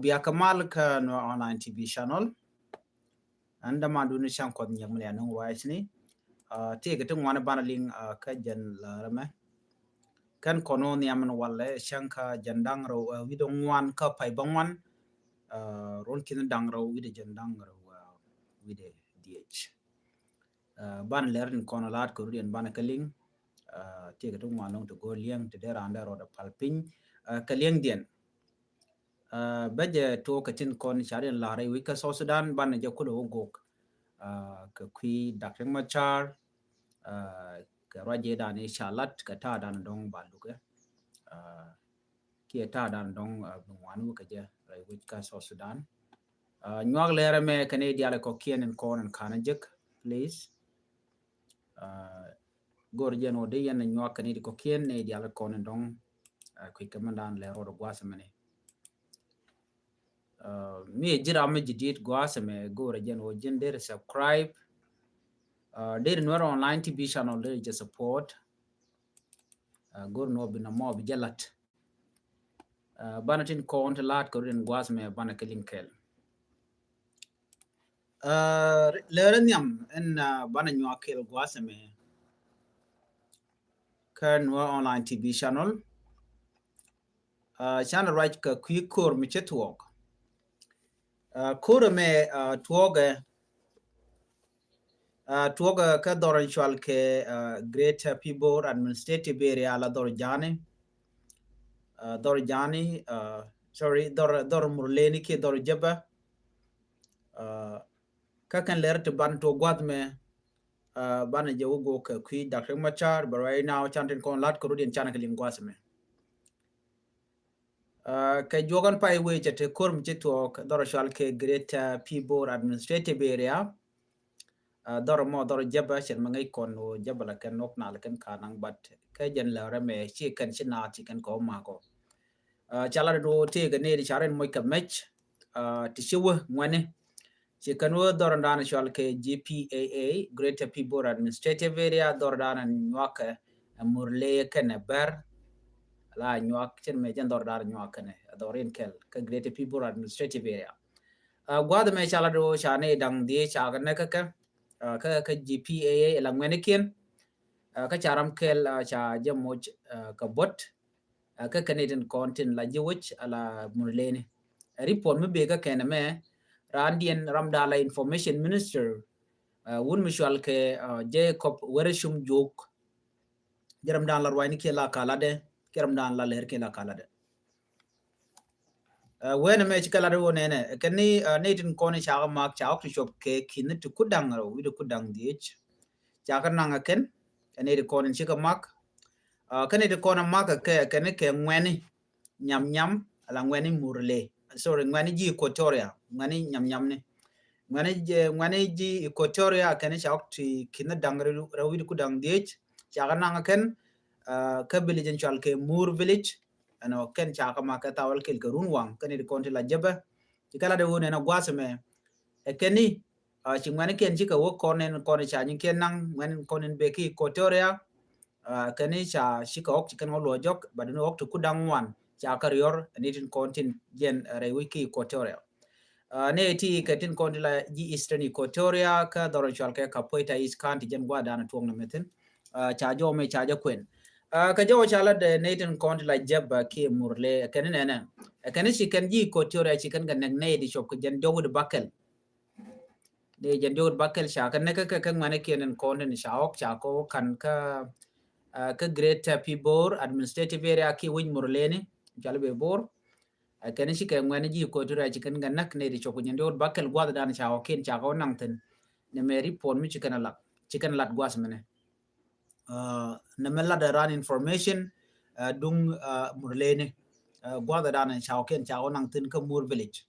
Biakamal ka no online TV channel anda mandu ni chang kon nyam le no wise ni te ga tung wana banaling ka jan la rama kan kono ni amon walle shanka jandang ro widong wan ka pai bangwan ron kin dang ro wide jandang ro wide DH ban lerin kono lat ko rudien bana kaling te ga tung wan long to go liang te dera anda ro da palping ka liang dien baje to katin kon charen lare wika so Sudan ban je ko do gok ka kwi Dr. Machar ka raje da ne shalat ka ta dan dong baluke ki ta dan dong bungwanu ka je rai wika so Sudan nyuag lere me kane diale ko kien en kon en kanajik please gor je no de yan nyuag kane ko kien ne diale kon en dong kwi kamandan le ro gwasamane me jira me jidit gwasame gore jen o jen der subscribe der no online TV channel der je support gor no bina mo bi jalat banatin ko on lat ko den gwasame bana kelinkel leren yam en bana nyo kel gwasame kan no online TV channel channel right ka kwikur mi chetwok kure me tuoge tuoga ka doran chwal ke Greater Pibor Administrative Area la Dorjani sorry dor murleni ke dor jaba ka kan ler te ban to gwad me ban je ugo ka kwi Dr. Machar but right now chantin kon lat ko rudin chana ke lingwas me ka jogan pai we te korm je to dor chwal ke Greater Pibor Administrative Area dor mo dor jaba chen mangai kon no jaba la kan nok na la kan kanang bat ka jen la rame chi kan china chi kan ko ma ko chala do te ga ne di charen moy ka match ti shiwa ngwane chi kan wo dor dan chwal ke GPAA Greater Pibor Administrative Area dor dan nywaka murle kan ber la nywak chen me jen dor dan nywaka ne dorin kel ka Greater Pibor Administrative Area gwad me chala do chane dang di cha ga ne ka GPAA la ngene ken ka charam kel cha jamoj ka bot ka Canadian content la jiwich ala murlene report me be ka ken me randian ramdala information minister won mishwal ke Jacob Wereshum jok jaram dan la wayni ke la kalade keram dan la ler ke la kalade when me chikala do nene kani netin koni chaga mak cha ok shop ke kin to kudang ro wi do kudang dich cha kan nga ken ene de koni chika mak kani de kona mak ke kani ke ngweni nyam ala ngweni murle sorry ngweni ji Equatoria ngweni nyam ne ngweni ji Equatoria kani cha ok ti kin dang ro wi do kudang dich cha kan nga ken ka village chal ke mur village ano ken cha ka maka tawal kel garun wang kani de konti la jaba tikala de wona na gwasme e keni chingwane ken chika wo konen kone cha nyin ken nang wen konen beki Equatoria kani cha shika ok chikan lo jok badino ok to kudang wan cha karior nitin kontin jen rewiki Equatoria ne ti katin konti la ji Eastern Equatoria ka doron chal ka Kapoita East County jen gwa dana tuong na metin cha jo me cha ja kwen ka jawo chala de Nathan County la jabba ki murle kanin ene kanin shi kan ji Equatoria shi kan ganan ne di shop jan jogud bakel de jan jogud bakel sha kan ne ka kan mane kenen konde ni sha ok cha ko kan ka Greater Pibor Administrative Area ki win murle ni jalbe bor kanin shi kan mane ji Equatoria shi kan ganak ne di shop jan jogud bakel gwa dan sha ok ken cha ko nangten ne meri pon mi shi kan lat gwas mane namella da ran information dung murlene gwada dana chawken chawnang tin ka mur village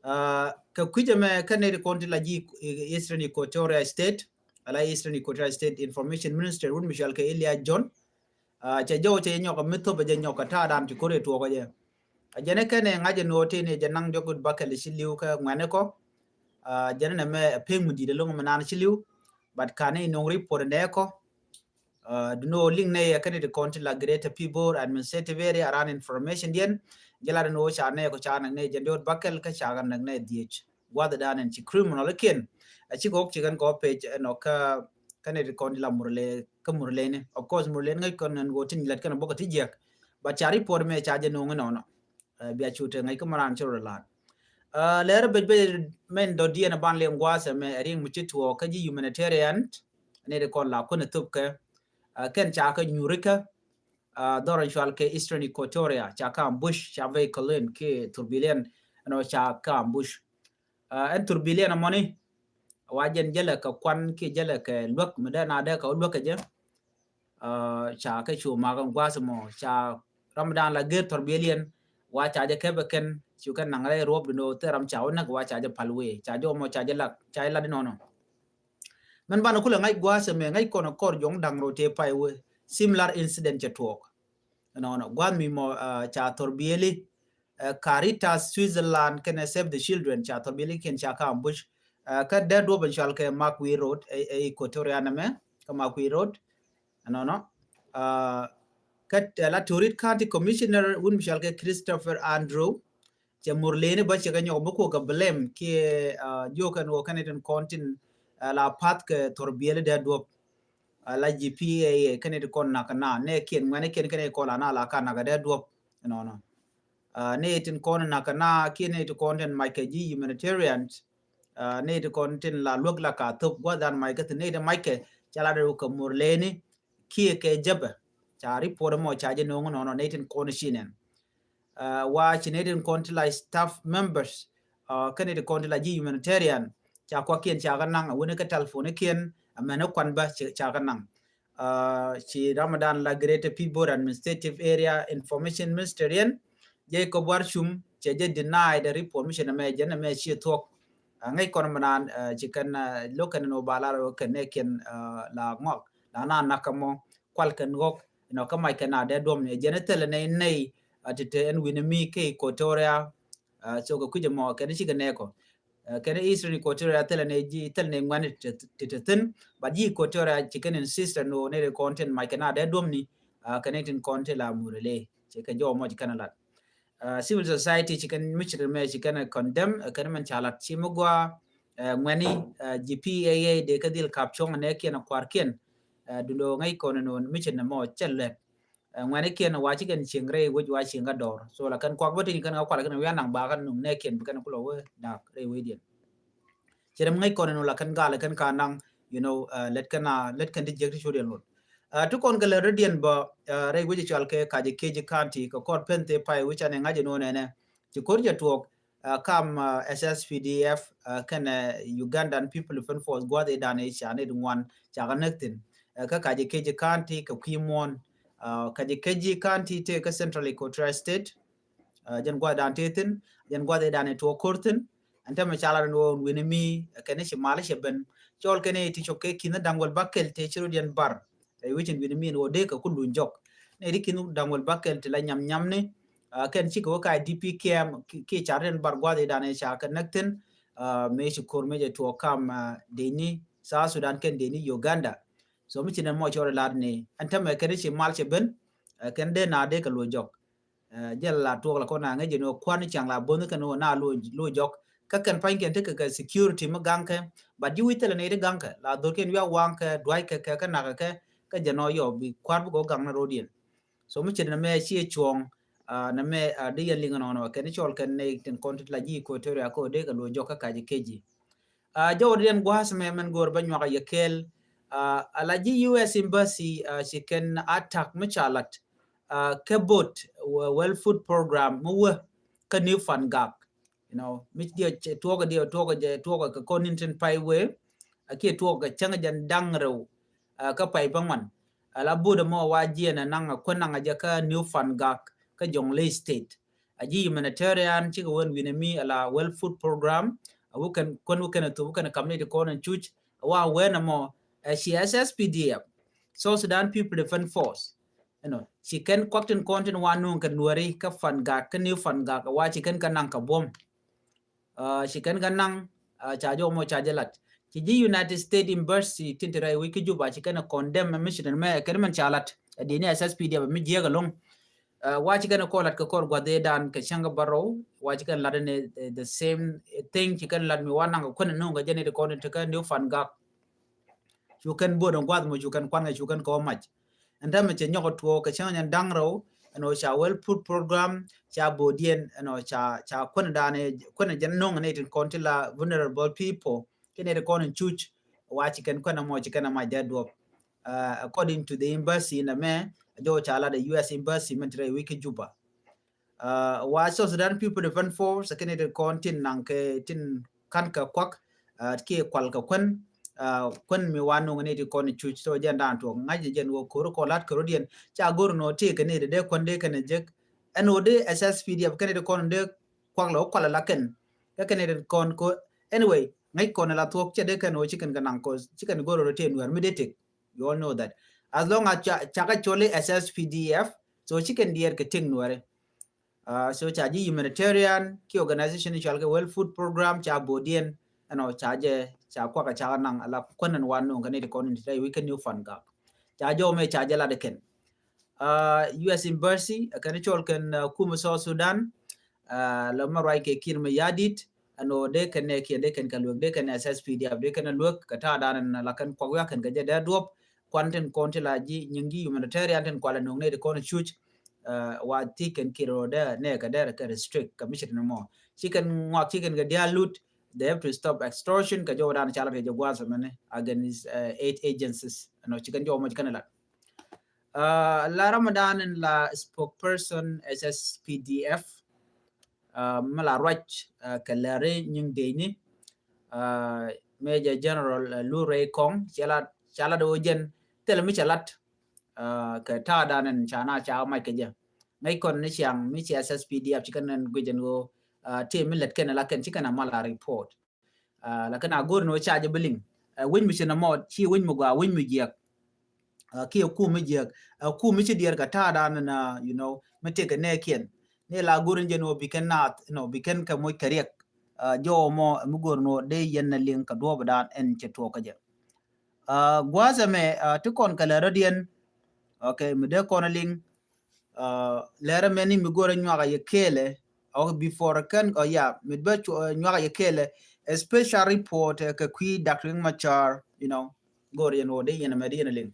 ka kujame kanere konti la ji Eastern Equatoria State ala Eastern Equatoria State Information Minister won Michel ka Elia John cha jaw che nyoka mitho be nyoka ta dan ti kore to ko je ajene kane ngaje no te ne janang jogut bakal shiliu ka ngane ko jene na me pengu di de longo manan shiliu but kane no report ne ko no link ne yakane de konti la Greater Pibor Administrative Area around information dien jala no cha ne ko cha ne jendot bakel ka cha gan ne diech wada dan en chi criminal ken a chi gok chi gan ko pe no ka ne kon la murle ka murle ne of course murle ngai kon nan go tin lat kan bo ka ti jek ba chari por me cha je no no bia chu te ngai ka maran chro la lere be men do dia na ban le ngwase me ring mu chi tuo ka ji humanitarian ne de kon la ko ne tup ka ken cha ka nyurika doran shwal ke Eastern Equatoria cha ka bush cha ve kolen ke turbilen no cha ka bush en turbilen amoni wajen jela ka kwan ke jela ke lok meda na de ka lok ke je cha ka chu ma kan gwas mo cha Ramadan la ge turbilen wa cha je ke beken chu kan nang re rob no te ram cha na wa cha je palwe cha jo mo cha je la cha la no no man ban ko la ngai gwas me ngai kono kor jong dang ro te pai we similar incident cha talk no gwan mi mo cha torbieli Caritas Switzerland can save the children cha torbieli ken cha ka bush ka da do ban shal ke Makwi Road Equatoria na me ka Makwi Road no ka la Torit County Commissioner un shal ke Christopher Andrew cha murlene ba cha ganyo ba ko ka blame ke jo kan wo kan den kontin la pat ke torbieli da do la GPA kene de kon nakana ne kien ngane kien kene ko la na la kana ga de do no ne tin kon nakana kine to content my kg humanitarian ne to content la log la ka top gwa dan my gat ne de my ke chala de ko murleni kie ke jaba chari por mo chaje no no ne tin kon shinen wa chine tin content la staff members kene de content la humanitarian cha kwa kien cha ga nang woni ka telephone kien amena kwan ba cha ga nang chi Ramadan la Greater Peabody Administrative Area Information Ministerial Jacob Warshum che je deny the report mission me jena me chi talk ngai kon manan chi kan lokan no bala ro kan ne ken la ngok la na nakamo kwal kan gok no ka mai kana de dom ne jena tele ne nei atite en winimi ke Equatoria so ko kuje mo kan chi kan ne ko kene Eastern Equatoria tele ne ji tele ne ngani teten ba ji Equatoria chicken insist no ne content mai kana de dom ni connecting content la murele che ka jo mo kana la civil society chicken michel me chicken condemn kan man chalat chimugwa ngani GPAA de kadil kapchong ne kiena kwarken dundo ngai kono non michel na mo chelle ngani kiena wa chicken chingre wo wa chinga dor so la kan kwak botin kan kwala kan wi nang ba kan num ne kien kan kulo we da re we dien cherem ngai kono la kan gala kan kanang you know let kan diject shodian lot tu kon gale radian ba re wuji chal ke ka je keji county ko kor pente pai wicha ne ngaje no ne ti korja tuok kam SSPDF kan Ugandan People Defense Force gwade dane chane dungwan chaga nektin ka je keji county ka kimon ka je keji county te ka Central Equatoria State jan gwada antetin jan gwade dane to kortin anta ma chala no winimi kan shi mala sheben chol kene ti choke kina dangwal bakel te chiru dian bar wichin bin min wo de ka kulun jok ne dikinu dangol bakel tila nyam ne ken chi ko ka DPKM ki charen bargwa de dane cha ka nakten me shi kor me je to kam deni sa Sudan ken deni Uganda so mi chinan mo chore lad ne anta me ken chi mal che ben ken de na de ka lo jok jel la to la ko na nge no kwan chang la bon ka no na lo jok ka kan pan ken te ka security ma gang ka ba di witele ne de gang ka la do ken ya wang ka dwai ka na ka ka jano yo bi kwar bu go gang na rodien so mi chen na me chi chuong na me de yan linga no ken chol ken ne ten kontit la ji Equatoria ko de ka lo joka ka ji keji jawdien gwas me men gor ba nywa ya kel ala ji US embassy she can attack mi chalat kebot well food program mu ka new fan gap you know mi dia toga ka koninten pai we ake toga changa jan dangro ka pai bangwan ala buda mo waji na nanga kwenanga jaka new fan gak ka jonglei state aji humanitarian chi won winami ala well food program wukan kon wukan to wukan community kon chuch wa wena mo CSSPDF so Sudan People Defense Force you know she can kwakten content wanu kan nuari ka fan gak ka new fan gak wa chi kan kanang ka bom she kan kanang cha jo mo cha jalat the United States Embassy tintere wiki juba chi kana condemn mission me kan man chalat dini SSPD ba mi jega long wachikan ko lat ka kor gwade dan ka shanga baro wachikan ladane the same thing chikan lad mi wananga kun no ga jene de ko to ka new fan ga you can board on gwad mo you can kwan you can ko mach and then me nyoko to ka shanga dangro no cha well put program cha bodien no cha kun dane kun jan no ne tin kontila vulnerable people kene de ko chuch wachikan kun mo chikan ma jadwo according to the embassy in me jo chala the US embassy mentre wiki juba wa so Sudan people defend force kene de kontin nanke tin kan ka kwak ke kwal ka kun mi wanu ne de kon chuch so janda to ngaji jen wo ko lat ko dien cha gor no te kene de kon de kene jek NOD SSPDF kene de kon de kwak lo kwala laken kene de kon ko anyway ngai kon la tok che de kan o chicken kanang ko chicken goro roten wer midetik. You all know that. As long as chaka chole SSPDF, so chicken dear keting nuare. So chaji humanitarian, ki organization chalke well food program, cha bodien, and or charge cha kwaka cha nang ala kwan and one no kanete kon today we can new fund gap. Chajo me charge la de ken. US embassy, a kanichol can kuma South Sudan, lama rai ke kirma yadit, and or they can they can look, they can SSPDF, they can look, kata dan and lakan kwagya can get their drop. Quanten kontela ji nyingi humanitarian ten kwala nong ne de kono chuch wa tiken kiro de ne ka der ka restrict commission no more chicken wa chicken ga dia loot they have to stop extortion ka jo dan chala ke jagwa samane against 8 agencies no chicken jo mo chicken la Ramadan and la spokesperson SSPDF mala rach kalare nying de ni Major General Lu Ray Kong chala do jen tele mi chalat ka ta danen chana cha mai ke je ngai kon ni chiang mi chi SSPDF chikan gujen go te mi let ken la ken chikan mala report la kana gor no cha je biling win mi chena mod chi win mu ga win mi je ki ku mi je ku mi chi dier ka ta danen you know mi te ke ne ken ne la gorin je no biken nat no biken ka mo kariek jo mo mu gor no de yen na ling ka do badan en che to ka je gwaza me tukon kala radian okay me de konaling lera meni mi gora nywaga yekele or before kan or yeah me be nywaga yekele a special report ka kwi Dr. Machar you know gori no de yen me de yen ling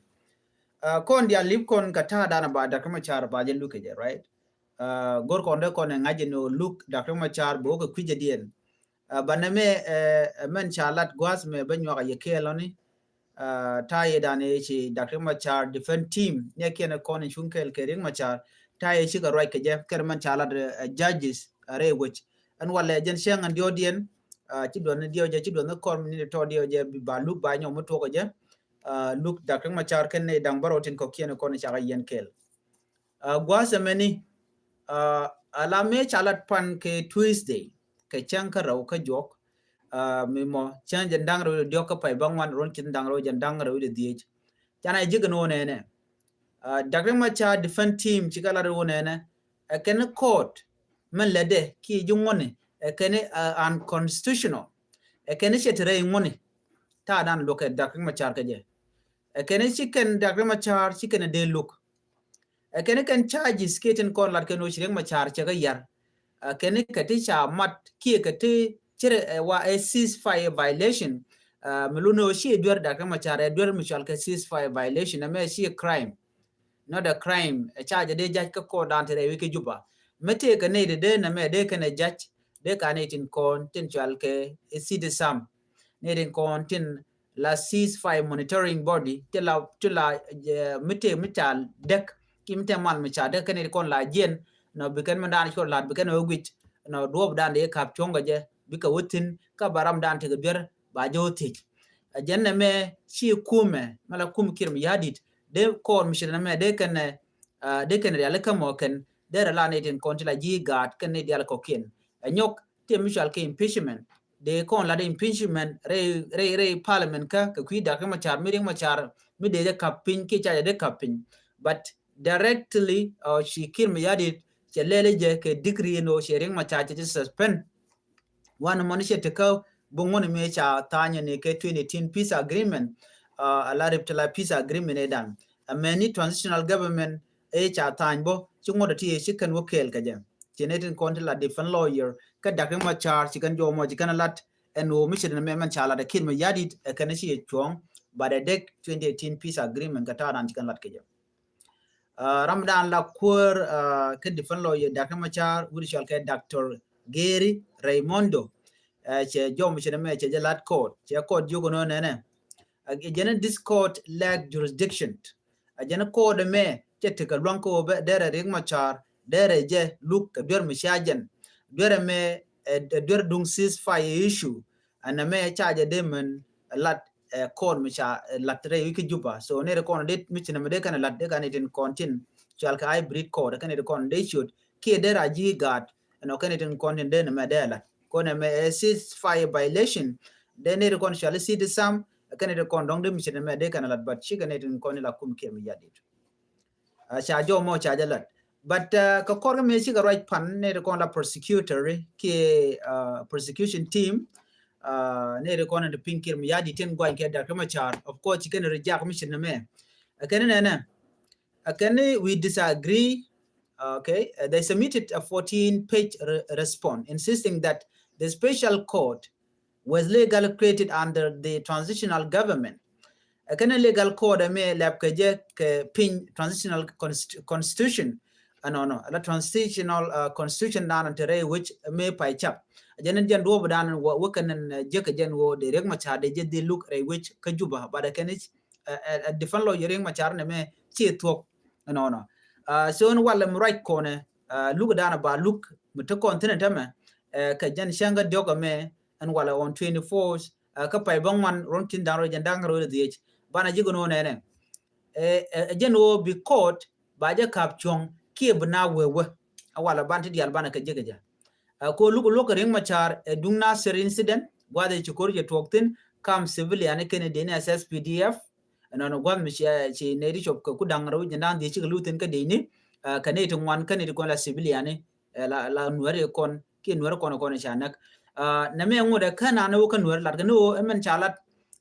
kon dia lip kon kata dana ba Dr. Machar ba je look je right gor kon de kon ngaje no look Dr. Machar bo ka kwi je dien baname men chalat gwas me be nywaga yekele ni taye dane chi Dr. Machar defense team ne kene kon shunkel ke ring Machar taye chi ga right ke je kerman chala judges are which and wala jen shang and diodien chi don dio je chi don kon ni to dio je ba look ba nyom to ko je look Dr. Machar ken ne dang barotin ko kene kon cha ga yen kel gwa semeni ala me chalat pan ke Tuesday ke chanka raw ka jok mimo chan jandang ro dio ka pai bangwan ron chin dang ro jandang ro de die chana jigno ne ne Dr. Machar defense team chikala ro ne ne ken court men lede ki jungone ken unconstitutional ken chetre ngone ta dan loke Dr. Machar ka je ken chicken Dr. Machar chicken de look ken charges keten kon lat ken o chireng Machar chaga yar ken kati cha mat ki kati chere wa a ceasefire violation meluno shi edwar Dr. Machar edwar mutual ka ceasefire violation na shi a crime not a crime a charge de judge ka ko dan tere wiki juba mete ka ne de na me de ka ne judge de ka ne tin kon tin chal ke city sam ne din kon tin la ceasefire monitoring body tela mete mital dek kimte mal micha de ka ne kon la jen no bikan mandan ko la bikan o gwich no do dan de kap chonga je bika wutin ka baram dan te ber ba joti janna me shi kume mala kum kirm yadit de ko mishina me de kan real kamo kan de la netin kontila ji gat kan ne dial kokin nyok te mishal ke impeachment de kon la de impeachment re parliament ka kwi da kama char mi machar mi de kapin ke cha de kapin but directly she kirm yadit che lele je ke degree no sharing machar che suspend one monisha teko bungone me cha tanya ne ke 2018 peace agreement a la reptila peace agreement edan a many transitional government cha tan bo chungo da ti shi kan wo kel ka jam genetin kon la different lawyer ka dak ma char shi kan jo mo ji kan lat en wo mi shi na me man chala da kin ma yadi kan shi chong ba da dek 2018 peace agreement ka ta ran ji kan lat ka jam Ramadan la kur ka different lawyer dak ma char wuri shal ka Dr. Gary Raimondo che jo mi shi na me che lat court che court jo no ne again this court lack jurisdiction again court me che te ka lwan ko be dere ring machar dere je look dur mi shajan dure me dur dung ceasefire issue and me charge them lat court mi cha latre wiki juba so ne ko det mi china me de kan lat de kan it in contin chal ka hybrid court kan it kon they should ke dere ji gat no kan it in contin de me de lat ko ne me ceasefire violation de ne kon shall see the sam kan it kon dong de mi china me de kan lat but chi kan it in kon la kum ke mi yadit cha jo mo cha jalat but ka kor me chi ga right pan ne kon la prosecutor ke prosecution team ne kon de pinkir mi yadi ten gwan ke da kama char of course kan reject mission me kan we disagree okay they submitted a 14-page response insisting that the special court was legally created under the transitional government kana legal code me lab ke je ke pin transitional constitution no la transitional constitution dan tere which me pai chap jenen jen do dan wo kanen je ke jen wo de rek ma cha de je de look re which ka juba ba da kenich a different law yering ma char ne me chi tok no so no wala right corner look dan ba look mu to continent me ka jen shanga doga me and wala on 24 ka pai bang man ron tin dan ro jen dan ro de bana jigo no nene jeno bi court ba je kap chong ki bna wewe awala banti di albana ka jiga ja ko luko ring machar dungna ser incident gwade chukor je toktin kam civilian ken de ne SSPDF no gwad mi chi ne ri chop ku dangro jindan di chi lutin ka de ni ka ne tun wan kan ni kon la civilian la nuare kon ki nuare kon chanak na me ngoda kana no kan nuare lat no men chalat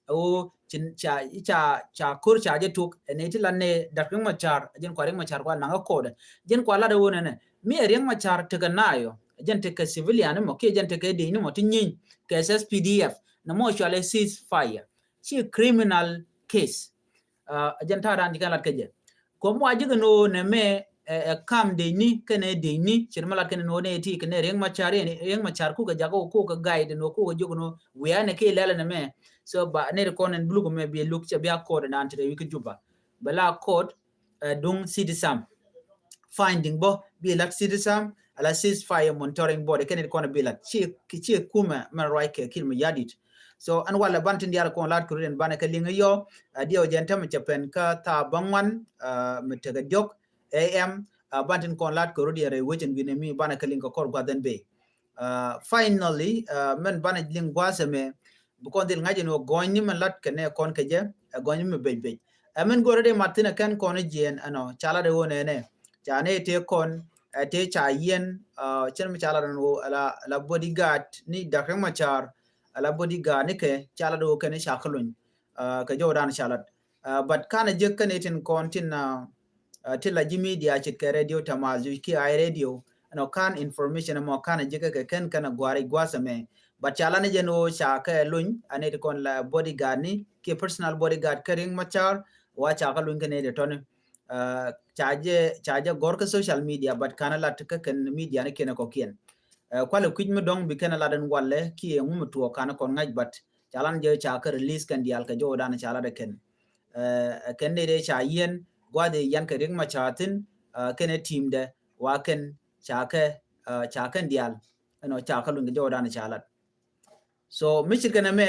o chin cha kur cha je tuk ne ti lan ne dakring machar jen kwaring machar kwa nanga code jen kwa la de wona ne mi ring machar te nayo jen te ka civilian mo ke jen te ke de ni mo tin ke SSPDF na mo chale ceasefire chi criminal case jen ta ran dikan lat ke je ko mo ajiga no ne me kam de ni kene de ni chirmala kene no ne ti kene ring machar ku ga jago ku ga guide no ku ga jogo no we ane ke lala ne me so ba ne kon en blugo me be look che bia code na ante wiki juba bala code dung citizen finding bo be like citizen ala ceasefire monitoring board ken kon be like chi kuma man right ke kilma yadit so an wala bantin diar kon lat kuren bana ka linga yo dio jenta me chapen ka ta bangwan metega jok am bantin kon lat ko rodiere wejen bine mi bana ka linga kor gwaden be finally men bana lingwa me bukon dil ngaji no gonni man lat kene kon keje gonni me bebe amen gore martina kan kon jien ano chala de wona ne jane te kon te cha yen chen me chala no la bodyguard ni dakang machar ala bodyguard ni ke chala do kene shakalun ka jodan chalat but kana je kane tin kon tin tilla jimi dia chit ke radio tamazu ki ay radio no kan information mo kana je ke ken kana gwari gwasame but chala ne jeno cha ka luñ ane kon la bodyguard ni ke personal bodyguard karing machar wa cha ka luñ kene de ton chaje gorka social media but kana la ka ken media ne kene ko kien kwale kuj me dong bi kana la den walle ki ngum to kana kon ngaj but chalan je cha ka release kan dial ka jo dan chala de ken ne de cha yen gwade yan ka ring machatin kene team de wa ken cha ka dial no cha ka luñ jo dan chala so michigan me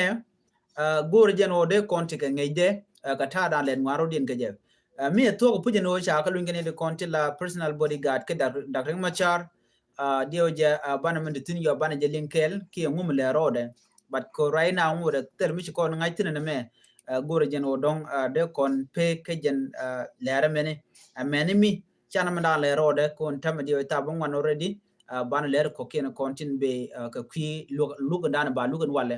gor jeno de konti ka ngede ka ta dan len ngaro din ka je mi to ko pujeno cha ka lungene de konti la personal bodyguard ke dakring machar dio je bana men tin yo bana je linkel ki ngum le rode but ko right now ngure tel mi ko ngai tin ne me gor jeno dong de kon pe ke jen lere mene amene mi chana manda le rode kon tam dio ta bon wan already bana ler ko ken kontin be ka kwi lugo dan ba lugo wale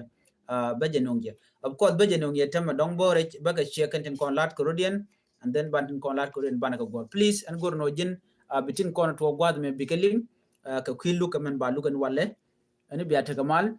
beje nongje of course beje nongje tam dong bore baga che kan kon lat ko rodien and then bantin kon lat ko den banaka go please and gor no jin bitin kon to gwad me bikeling ka kwilu ka men ba lugan walle ani biya ta gamal